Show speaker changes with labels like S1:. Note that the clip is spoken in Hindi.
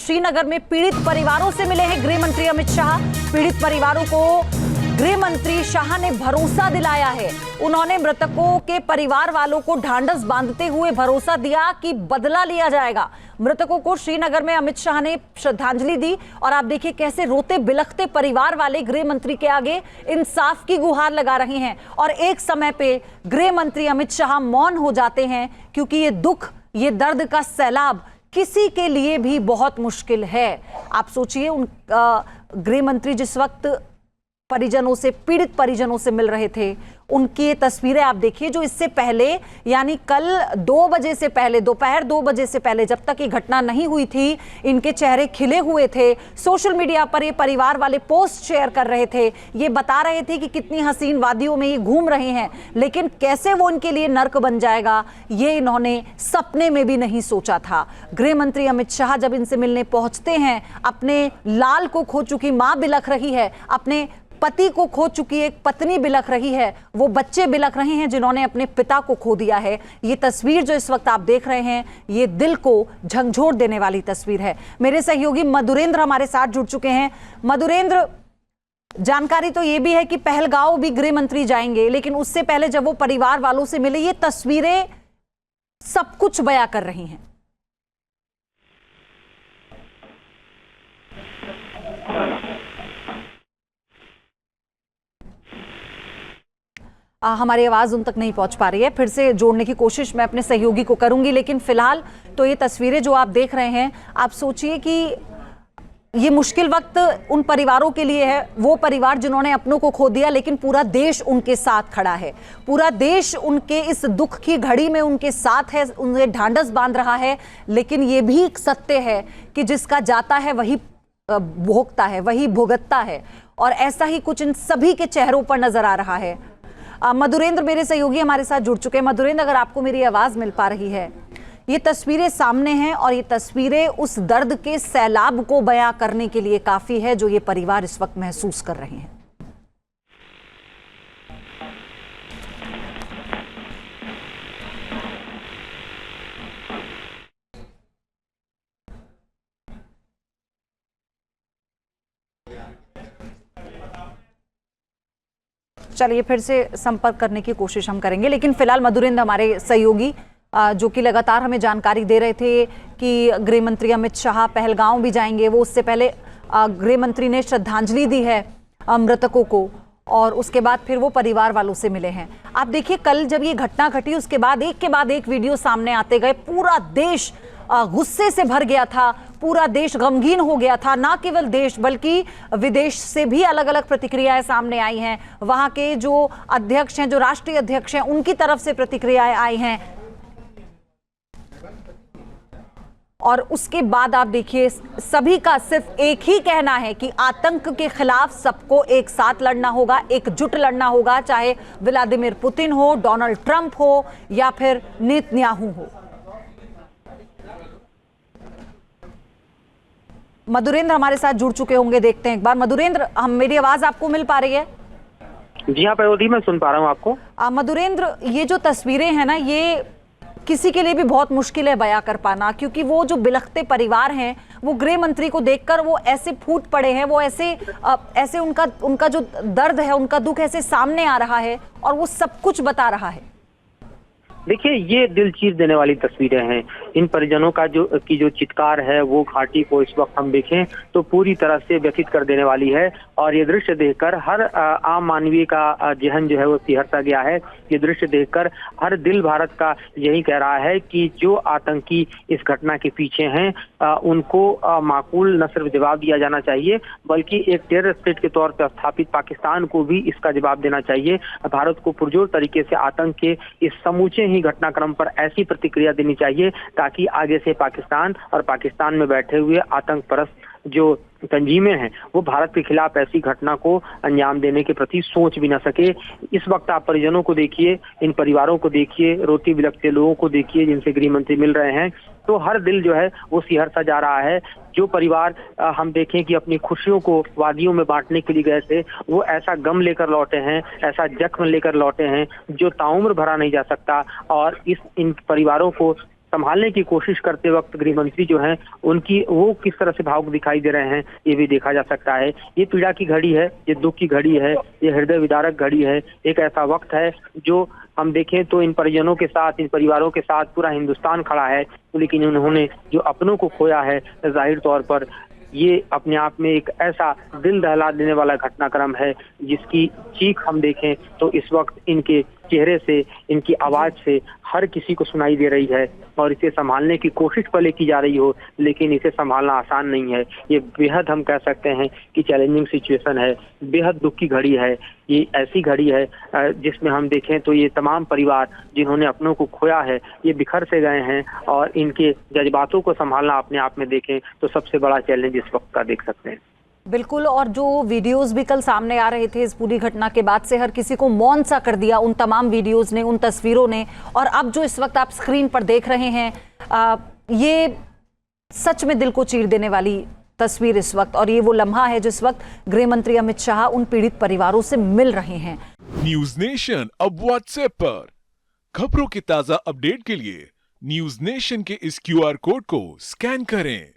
S1: श्रीनगर में पीड़ित परिवारों से मिले हैं गृह मंत्री अमित शाह। पीड़ित परिवारों को गृह मंत्री शाह ने भरोसा दिलाया है। उन्होंने मृतकों के परिवार वालों को ढांढस बांधते हुए भरोसा दिया कि बदला लिया जाएगा। मृतकों को श्रीनगर में अमित शाह ने श्रद्धांजलि दी और आप देखिए कैसे रोते बिलखते परिवार वाले गृह मंत्री के आगे इंसाफ की गुहार लगा रहे हैं। और एक समय पे गृह मंत्री अमित शाह मौन हो जाते हैं, क्योंकि ये दुख, ये दर्द का सैलाब किसी के लिए भी बहुत मुश्किल है। आप सोचिए, उन गृह मंत्री जिस वक्त परिजनों से, पीड़ित परिजनों से मिल रहे थे, उनकी ये तस्वीरें आप देखिए जो इससे पहले, यानी कल 2 बजे से पहले, दोपहर 2 बजे से पहले, जब तक ये घटना नहीं हुई थी, इनके चेहरे खिले हुए थे। सोशल मीडिया पर ये परिवार वाले पोस्ट शेयर कर रहे थे, ये बता रहे थे कि कितनी हसीन वादियों में ये घूम रहे हैं, लेकिन कैसे वो इनके लिए नर्क बन जाएगा ये इन्होंने सपने में भी नहीं सोचा था। गृह मंत्री अमित शाह जब इनसे मिलने पहुंचते हैं, अपने लाल को खो चुकी मां बिलख रही है, अपने पति को खो चुकी एक पत्नी बिलख रही है, वो बच्चे बिलख रहे हैं जिन्होंने अपने पिता को खो दिया है। ये तस्वीर जो इस वक्त आप देख रहे हैं, ये दिल को झंझोर देने वाली तस्वीर है। मेरे सहयोगी मधुरेंद्र हमारे साथ जुड़ चुके हैं। मधुरेंद्र, जानकारी तो ये भी है कि पहलगांव भी गृह मंत्री जाएंगे, लेकिन उससे पहले जब वो परिवार वालों से मिले, ये तस्वीरें सब कुछ बयां कर रही हैं। हमारी आवाज़ उन तक नहीं पहुंच पा रही है। फिर से जोड़ने की कोशिश मैं अपने सहयोगी को करूंगी, लेकिन फिलहाल तो ये तस्वीरें जो आप देख रहे हैं, आप सोचिए कि ये मुश्किल वक्त उन परिवारों के लिए है, वो परिवार जिन्होंने अपनों को खो दिया, लेकिन पूरा देश उनके साथ खड़ा है। पूरा देश उनके इस दुख की घड़ी में उनके साथ है, उन्हें ढांढस बांध रहा है। लेकिन ये भी एक सत्य है कि जिसका जाता है वही भोगता है, वही भुगतता है, और ऐसा ही कुछ इन सभी के चेहरों पर नजर आ रहा है। मधुरेंद्र मेरे सहयोगी हमारे साथ जुड़ चुके हैं। मधुरेंद्र, अगर आपको मेरी आवाज मिल पा रही है, ये तस्वीरें सामने हैं और ये तस्वीरें उस दर्द के सैलाब को बयां करने के लिए काफी है जो ये परिवार इस वक्त महसूस कर रहे हैं। चलिए फिर से संपर्क करने की कोशिश हम करेंगे, लेकिन फिलहाल मधुरेंद्र हमारे सहयोगी जो कि लगातार हमें जानकारी दे रहे थे कि गृह मंत्री अमित शाह पहलगांव भी जाएंगे, वो उससे पहले गृह मंत्री ने श्रद्धांजलि दी है मृतकों को और उसके बाद फिर वो परिवार वालों से मिले हैं। आप देखिए, कल जब ये घटना घटी उसके बाद एक के बाद एक वीडियो सामने आते गए। पूरा देश गुस्से से भर गया था, पूरा देश गमगीन हो गया था। ना केवल देश बल्कि विदेश से भी अलग अलग प्रतिक्रियाएं सामने आई हैं। वहां के जो अध्यक्ष हैं, जो राष्ट्रीय अध्यक्ष हैं, उनकी तरफ से प्रतिक्रियाएं आई हैं। और उसके बाद आप देखिए, सभी का सिर्फ एक ही कहना है कि आतंक के खिलाफ सबको एक साथ लड़ना होगा, एकजुट लड़ना होगा, चाहे व्लादिमीर पुतिन हो, डोनाल्ड ट्रंप हो या फिर नेतन्याहू हो। मधुरेंद्र हमारे साथ जुड़ चुके होंगे, देखते हैं एक बार। मधुरेंद्र, मेरी आवाज आपको मिल पा रही है?
S2: जी हाँ प्रयोदी, मैं सुन पा रहा हूँ आपको।
S1: मधुरेंद्र, ये जो तस्वीरें हैं ना, ये किसी के लिए भी बहुत मुश्किल है बयां कर पाना, क्योंकि वो जो बिलखते परिवार हैं, वो गृह मंत्री को देखकर वो ऐसे फूट पड़े हैं, वो ऐसे उनका जो दर्द है, उनका दुख ऐसे सामने आ रहा है और वो सब कुछ बता रहा है।
S2: देखिए, ये दिल चीर देने वाली तस्वीरें हैं। इन परिजनों का जो चित्कार है, वो घाटी को इस वक्त हम देखें तो पूरी तरह से व्यथित कर देने वाली है। और ये दृश्य देखकर हर आम मानवीय का जहन जो है वो सिहरता गया है। ये दृश्य देखकर हर दिल भारत का यही कह रहा है कि जो आतंकी इस घटना के पीछे हैं, उनको माकूल न सिर्फ जवाब दिया जाना चाहिए, बल्कि एक टेरर स्टेट के तौर पर स्थापित पाकिस्तान को भी इसका जवाब देना चाहिए। भारत को पुरजोर तरीके से आतंक के इस समूचे ही घटनाक्रम पर ऐसी प्रतिक्रिया देनी चाहिए ताकि आगे से पाकिस्तान और पाकिस्तान में बैठे हुए आतंक परस्त जो तंजीमें हैं वो भारत के खिलाफ ऐसी घटना को अंजाम देने के प्रति सोच भी न सके। इस वक्त आप परिजनों को देखिए, इन परिवारों को देखिए, रोती बिलखते लोगों को देखिए जिनसे गृह मंत्री मिल रहे हैं, तो हर दिल जो है वो सिहर सा जा रहा है। जो परिवार हम देखें कि अपनी खुशियों को वादियों में बांटने के लिए गए थे, वो ऐसा गम लेकर लौटे हैं, ऐसा जख्म लेकर लौटे हैं जो ताउम्र भरा नहीं जा सकता। और इन परिवारों को संभालने की कोशिश करते वक्त गृह मंत्री जो हैं उनकी वो किस तरह से भावुक दिखाई दे रहे हैं, ये भी देखा जा सकता है। ये पीड़ा की घड़ी है, ये दुख की घड़ी है, ये हृदय विदारक घड़ी है। एक ऐसा वक्त है जो हम देखें तो इन परिजनों के साथ, इन परिवारों के साथ पूरा हिंदुस्तान खड़ा है, लेकिन उन्होंने जो अपनों को खोया है, जाहिर तौर पर ये अपने आप में एक ऐसा दिल दहला देने वाला घटनाक्रम है जिसकी चीख हम देखें तो इस वक्त इनके चेहरे से, इनकी आवाज से हर किसी को सुनाई दे रही है और इसे संभालने की कोशिश भले की जा रही हो, लेकिन इसे संभालना आसान नहीं है। ये बेहद हम कह सकते हैं कि चैलेंजिंग सिचुएशन है, बेहद दुख की घड़ी है। ये ऐसी घड़ी है जिसमें हम देखें तो ये तमाम परिवार जिन्होंने अपनों को खोया है, ये बिखर से गए हैं और इनके जज्बातों को संभालना अपने आप में देखें तो सबसे बड़ा चैलेंज इस वक्त का देख सकते हैं।
S1: बिल्कुल, और जो वीडियोस भी कल सामने आ रहे थे इस पूरी घटना के बाद से हर किसी को मौन सा कर दिया उन तमाम वीडियोस ने, उन तस्वीरों ने। और अब जो इस वक्त आप स्क्रीन पर देख रहे हैं ये सच में दिल को चीर देने वाली तस्वीर इस वक्त, और ये वो लम्हा है जिस वक्त गृह मंत्री अमित शाह उन पीड़ित परिवारों से मिल रहे हैं।
S3: न्यूज नेशन अब व्हाट्सएप पर खबरों की ताजा अपडेट के लिए न्यूज नेशन के इस QR कोड को स्कैन करें।